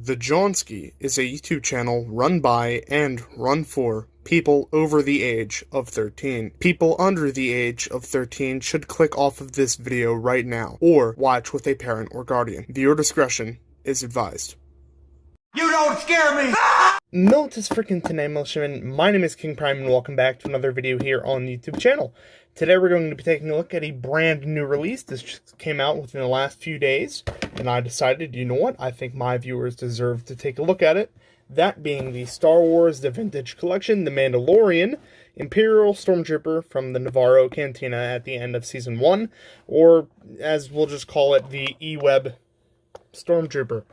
The Johnsky is a YouTube channel run by and run for people over the age of 13. People under the age of 13 should click off of this video right now, or watch with a parent or guardian. Viewer discretion is advised. You don't scare me! Militus freaking Tanae Militiamen, my name is King Prime and welcome back to another video here on the YouTube channel. Today we're going to be taking a look at a brand new release. This just came out within the last few days, and I decided, you know what, I think my viewers deserve to take a look at it. That being the Star Wars The Vintage Collection, The Mandalorian, Imperial Stormtrooper from the Nevarro Cantina at the end of Season 1, or as we'll just call it, the E-Web Stormtrooper.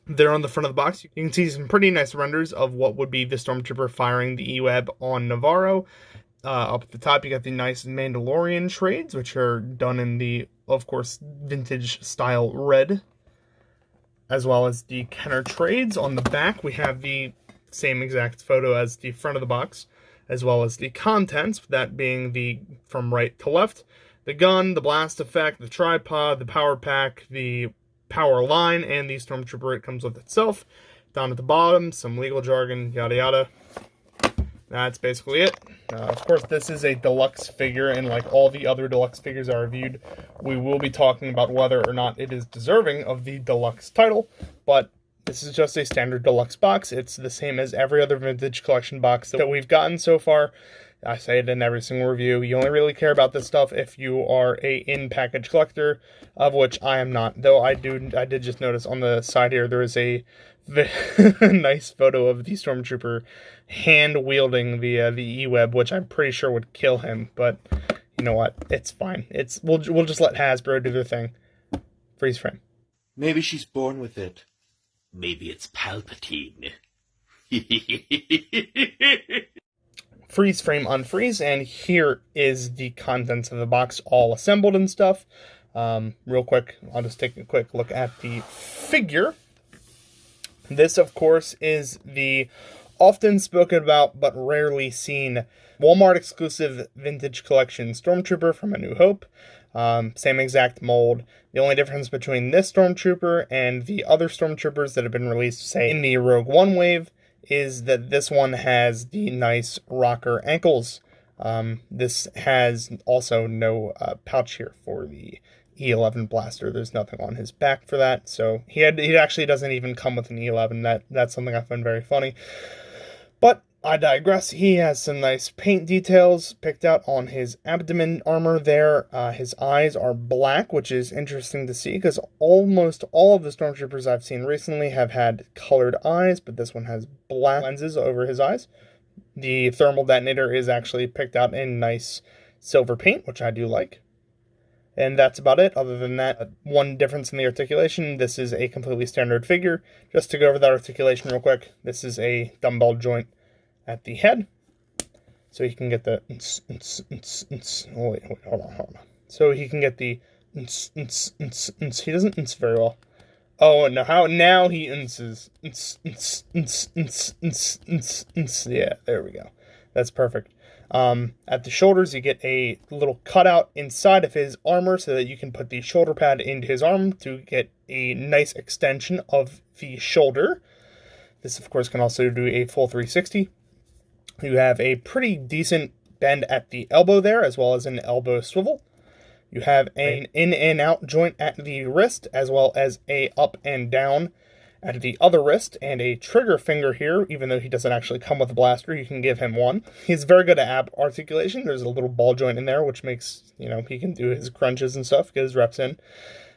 There on the front of the box, you can see some pretty nice renders of what would be the Stormtrooper firing the E-Web on Nevarro. Up at the top, you got the nice Mandalorian trades, which are done in the, of course, vintage style red, as well as the Kenner trades. On the back, we have the same exact photo as the front of the box, as well as the contents, that being the from right to left, the gun, the blast effect, the tripod, the power pack, the power line, and the Stormtrooper it comes with itself. Down at the bottom, some legal jargon, yada yada. That's basically it. Of course, this is a deluxe figure, and like all the other deluxe figures I reviewed, we will be talking about whether or not it is deserving of the deluxe title, but this is just a standard deluxe box. It's the same as every other vintage collection box that we've gotten so far. I say it in every single review. You only really care about this stuff if you are a in-package collector, of which I am not. Though I did just notice on the side here, there is a nice photo of the Stormtrooper hand-wielding the E-Web, which I'm pretty sure would kill him, but you know what? It's fine. We'll just let Hasbro do their thing. Freeze frame. Maybe she's born with it. Maybe it's Palpatine. Freeze frame unfreeze, and here is the contents of the box all assembled and stuff. Real quick, I'll just take a quick look at the figure. This, of course, is the often spoken about but rarely seen Walmart exclusive vintage collection Stormtrooper from A New Hope. Same exact mold. The only difference between this Stormtrooper and the other Stormtroopers that have been released, say, in the Rogue One wave, is that this one has the nice rocker ankles. This has also no pouch here for the E11 blaster. There's nothing on his back for that, so he actually doesn't even come with an E11. That's something I find very funny. But I digress. He has some nice paint details picked out on his abdomen armor there. His eyes are black, which is interesting to see because almost all of the Stormtroopers I've seen recently have had colored eyes, but this one has black lenses over his eyes. The thermal detonator is actually picked out in nice silver paint, which I do like. And that's about it. Other than that, one difference in the articulation, this is a completely standard figure. Just to go over that articulation real quick, this is a dumbbell joint at the head, so he can get the oh wait, hold on. So he can get the he doesn't very well. Oh no, how now he yeah, there we go. That's perfect. At the shoulders, you get a little cutout inside of his armor so that you can put the shoulder pad into his arm to get a nice extension of the shoulder. This, of course, can also do a full 360. You have a pretty decent bend at the elbow there, as well as an elbow swivel. You have an in and out joint at the wrist, as well as a up and down at the other wrist, and a trigger finger here. Even though he doesn't actually come with a blaster, you can give him one. He's very good at ab articulation. There's a little ball joint in there, which makes, he can do his crunches and stuff, get his reps in.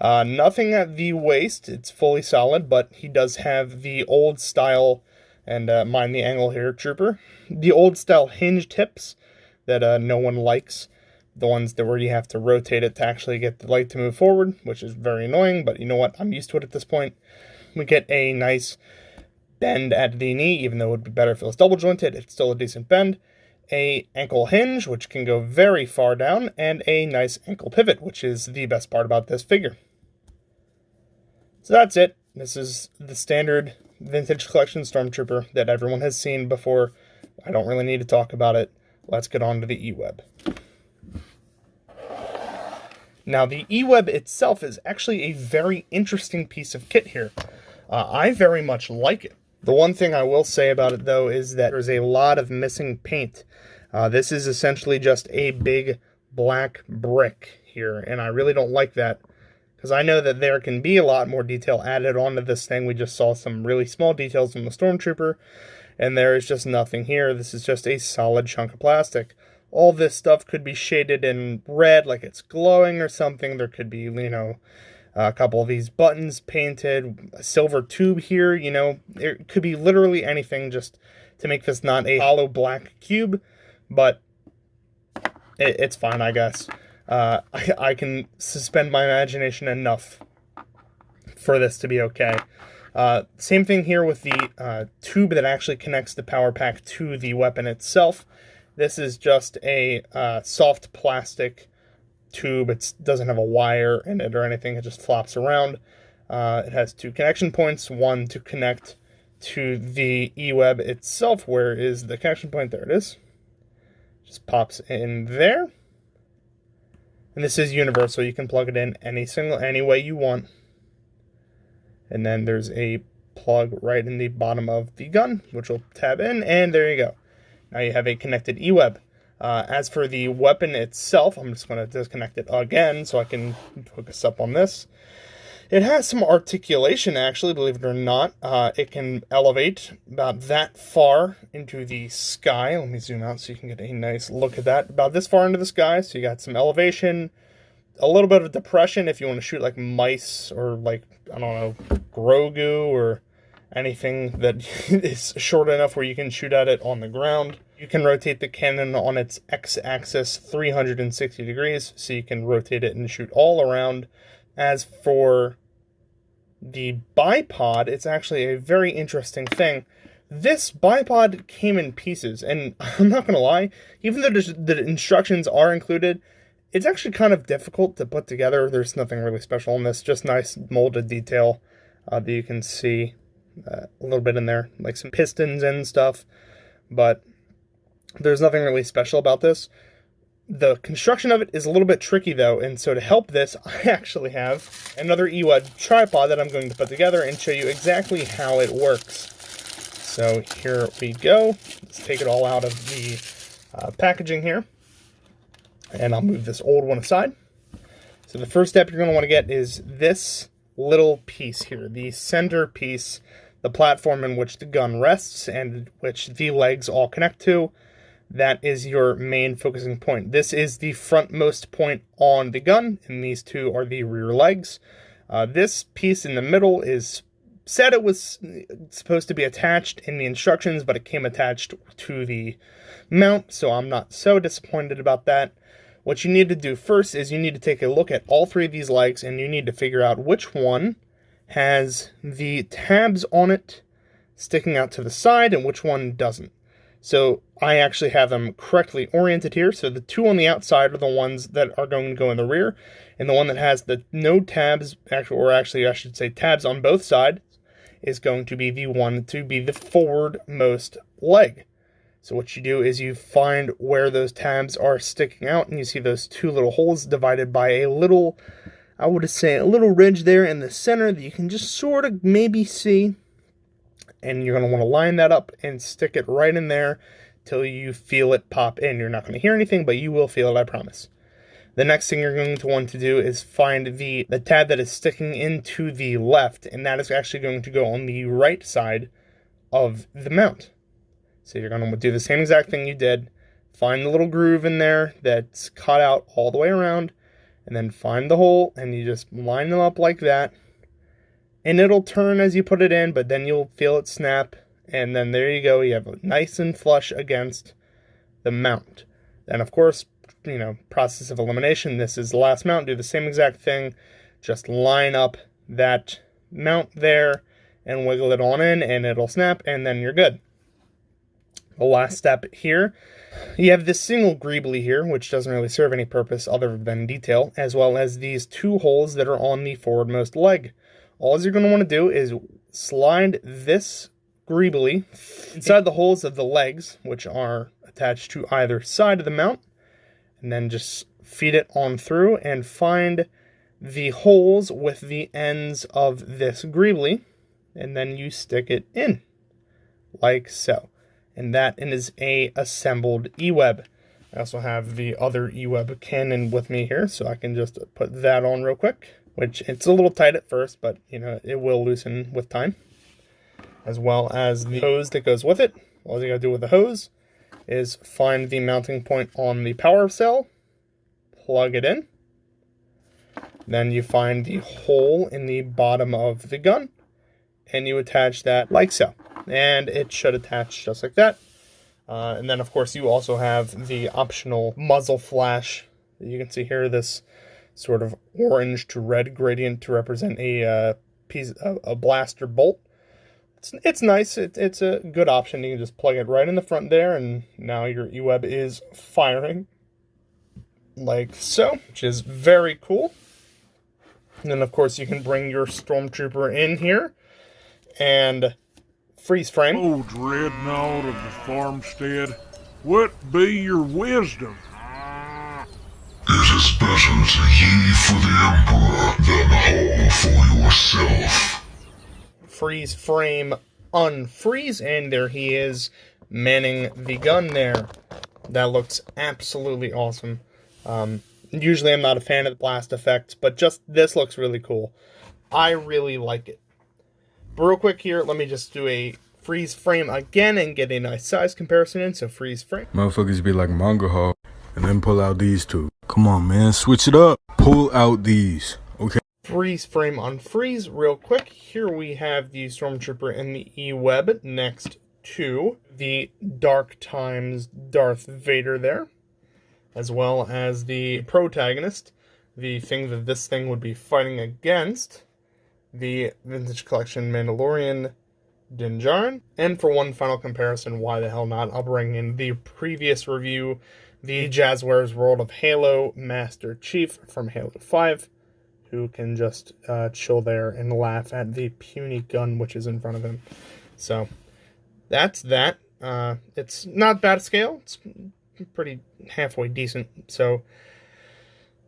Nothing at the waist. It's fully solid, but he does have the old style, and mind the angle here, Trooper, the old style hinged hips that no one likes. The ones that where you have to rotate it to actually get the leg to move forward, which is very annoying, but you know what? I'm used to it at this point. We get a nice bend at the knee, even though it would be better if it was double jointed. It's still a decent bend. A ankle hinge, which can go very far down, and a nice ankle pivot, which is the best part about this figure. So that's it. This is the standard vintage collection Stormtrooper that everyone has seen before. I don't really need to talk about it. Let's get on to the E-Web. Now, the E-Web itself is actually a very interesting piece of kit here. I very much like it. The one thing I will say about it, though, is that there's a lot of missing paint. This is essentially just a big black brick here, and I really don't like that, because I know that there can be a lot more detail added onto this thing. We just saw some really small details on the Stormtrooper, and there is just nothing here. This is just a solid chunk of plastic. All this stuff could be shaded in red, like it's glowing or something. There could be, you know, a couple of these buttons painted, a silver tube here, you know. It could be literally anything just to make this not a hollow black cube, but it's fine, I guess. I can suspend my imagination enough for this to be okay. Same thing here with the tube that actually connects the power pack to the weapon itself. This is just a soft plastic tube. It doesn't have a wire in it or anything. It just flops around. It has 2 connection points, one to connect to the E-web itself. Where is the connection point? There it is. Just pops in there. And this is universal. You can plug it in any way you want. And then there's a plug right in the bottom of the gun, which will tab in, and there you go. Now you have a connected E-web. As for the weapon itself, I'm just going to disconnect it again so I can focus up on this. It has some articulation, actually, believe it or not. It can elevate about that far into the sky. Let me zoom out so you can get a nice look at that. About this far into the sky, so you got some elevation, a little bit of depression if you want to shoot like mice or like, I don't know, Grogu or anything that is short enough where you can shoot at it on the ground. You can rotate the cannon on its x-axis 360 degrees, so you can rotate it and shoot all around. As for the bipod, it's actually a very interesting thing. This bipod came in pieces, and I'm not going to lie, even though the instructions are included, it's actually kind of difficult to put together. There's nothing really special in this, just nice molded detail that you can see a little bit in there, like some pistons and stuff, but there's nothing really special about this. The construction of it is a little bit tricky, though, and so to help this, I actually have another E-web tripod that I'm going to put together and show you exactly how it works. So here we go. Let's take it all out of the packaging here, and I'll move this old one aside. So the first step you're going to want to get is this little piece here, the center piece, the platform in which the gun rests and which the legs all connect to. That is your main focusing point. This is the frontmost point on the gun, and these two are the rear legs. This piece in the middle is said it was supposed to be attached in the instructions, but it came attached to the mount, so I'm not so disappointed about that. What you need to do first is you need to take a look at all 3 of these legs, and you need to figure out which one has the tabs on it sticking out to the side and which one doesn't. So I actually have them correctly oriented here. So the 2 on the outside are the ones that are going to go in the rear, and the one that has the no tabs, or actually I should say tabs on both sides, is going to be the one to be the forwardmost leg. So what you do is you find where those tabs are sticking out, and you see those 2 little holes divided by a little, I would say, a little ridge there in the center that you can just sort of maybe see. And you're going to want to line that up and stick it right in there till you feel it pop in. You're not going to hear anything, but you will feel it, I promise. The next thing you're going to want to do is find the tab that is sticking into the left, and that is actually going to go on the right side of the mount. So you're going to do the same exact thing you did. Find the little groove in there that's cut out all the way around, and then find the hole, and you just line them up like that. And it'll turn as you put it in, but then you'll feel it snap, and then there you go. You have it nice and flush against the mount. Then, of course, you know, process of elimination. This is the last mount. Do the same exact thing. Just line up that mount there and wiggle it on in, and it'll snap, and then you're good. The last step here, you have this single greebly here, which doesn't really serve any purpose other than detail, as well as these 2 holes that are on the forwardmost leg. All you're going to want to do is slide this greebly inside the holes of the legs, which are attached to either side of the mount, and then just feed it on through and find the holes with the ends of this greebly, and then you stick it in, like so. And that is a assembled E-web. I also have the other E-web cannon with me here, so I can just put that on real quick, which it's a little tight at first, but you know, it will loosen with time. As well as the hose that goes with it. All you gotta do with the hose is find the mounting point on the power cell, plug it in, then you find the hole in the bottom of the gun, and you attach that like so. And it should attach just like that. And then, of course, you also have the optional muzzle flash. You can see here this sort of orange to red gradient to represent a blaster bolt. It's nice. It's a good option. You can just plug it right in the front there, and now your E-web is firing like so, which is very cool. And then, of course, you can bring your Stormtrooper in here and freeze frame. Oh, dreadnought of the farmstead, what be your wisdom? It is better to ye for the Emperor than haul for yourself. Freeze frame, unfreeze, and there he is, manning the gun there. That looks absolutely awesome. Usually I'm not a fan of the blast effects, but just this looks really cool. I really like it. But real quick here, let me just do a freeze frame again and get a nice size comparison in. So freeze frame. Motherfuckers be like manga hog, and then pull out these two. Come on, man, switch it up. Pull out these, okay? Freeze frame, unfreeze real quick. Here we have the Stormtrooper and the E-web next to the Dark Times Darth Vader there, as well as the protagonist, the thing that this thing would be fighting against, the Vintage Collection Mandalorian Din Djarin. And for one final comparison, why the hell not, I'll bring in the previous review, the Jazzwares World of Halo Master Chief from Halo 5, who can just chill there and laugh at the puny gun which is in front of him. So that's that. It's not bad scale. It's pretty halfway decent. So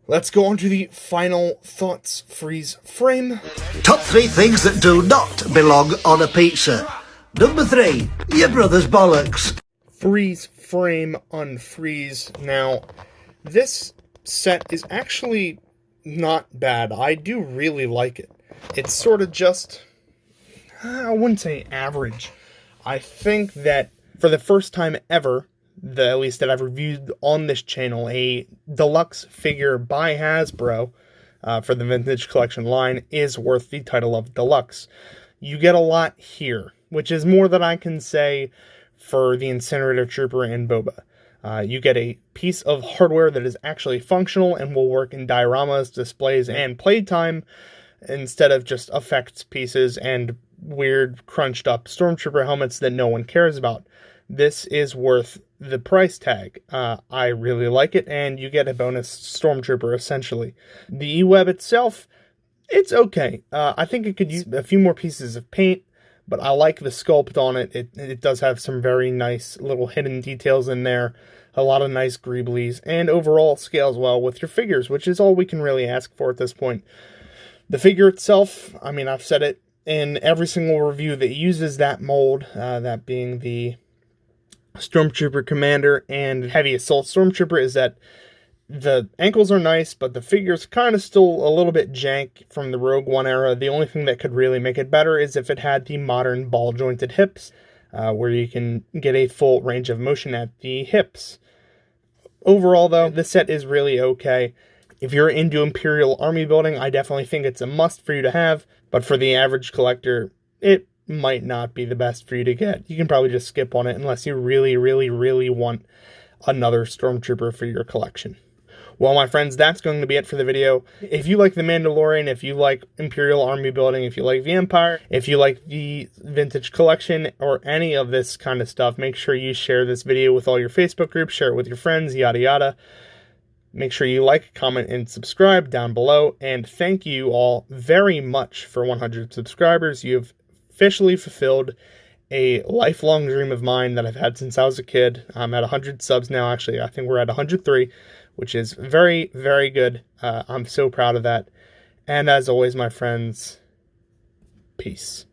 let's go on to the final thoughts. Freeze frame. Top 3 things that do not belong on a pizza. Number 3, your brother's bollocks. Freeze frame, unfreeze. Now, this set is actually not bad. I do really like it. It's sort of just, I wouldn't say average. I think that for the first time ever, at least that I've reviewed on this channel, a deluxe figure by Hasbro for the Vintage Collection line is worth the title of deluxe. You get a lot here, which is more than I can say for the Incinerator Trooper and Boba. You get a piece of hardware that is actually functional and will work in dioramas, displays, and playtime instead of just effects pieces and weird crunched up Stormtrooper helmets that no one cares about. This is worth the price tag. I really like it, and you get a bonus Stormtrooper essentially. The E-web itself, it's okay. I think it could use a few more pieces of paint, but I like the sculpt on it. It does have some very nice little hidden details in there, a lot of nice greeblies, and overall scales well with your figures, which is all we can really ask for at this point. The figure itself, I mean, I've said it in every single review that uses that mold, that being the Stormtrooper Commander and Heavy Assault Stormtrooper, is that the ankles are nice, but the figure's kind of still a little bit jank from the Rogue One era. The only thing that could really make it better is if it had the modern ball-jointed hips, where you can get a full range of motion at the hips. Overall, though, this set is really okay. If you're into Imperial army building, I definitely think it's a must for you to have, but for the average collector, it might not be the best for you to get. You can probably just skip on it unless you really, really, really want another Stormtrooper for your collection. Well, my friends, that's going to be it for the video. If you like The Mandalorian, if you like Imperial army building, if you like the Empire, if you like the Vintage Collection, or any of this kind of stuff, make sure you share this video with all your Facebook groups, share it with your friends, yada yada. Make sure you like, comment, and subscribe down below. And thank you all very much for 100 subscribers. You have officially fulfilled a lifelong dream of mine that I've had since I was a kid. I'm at 100 subs now, actually. I think we're at 103, which is very, very good. I'm so proud of that. And as always, my friends, peace.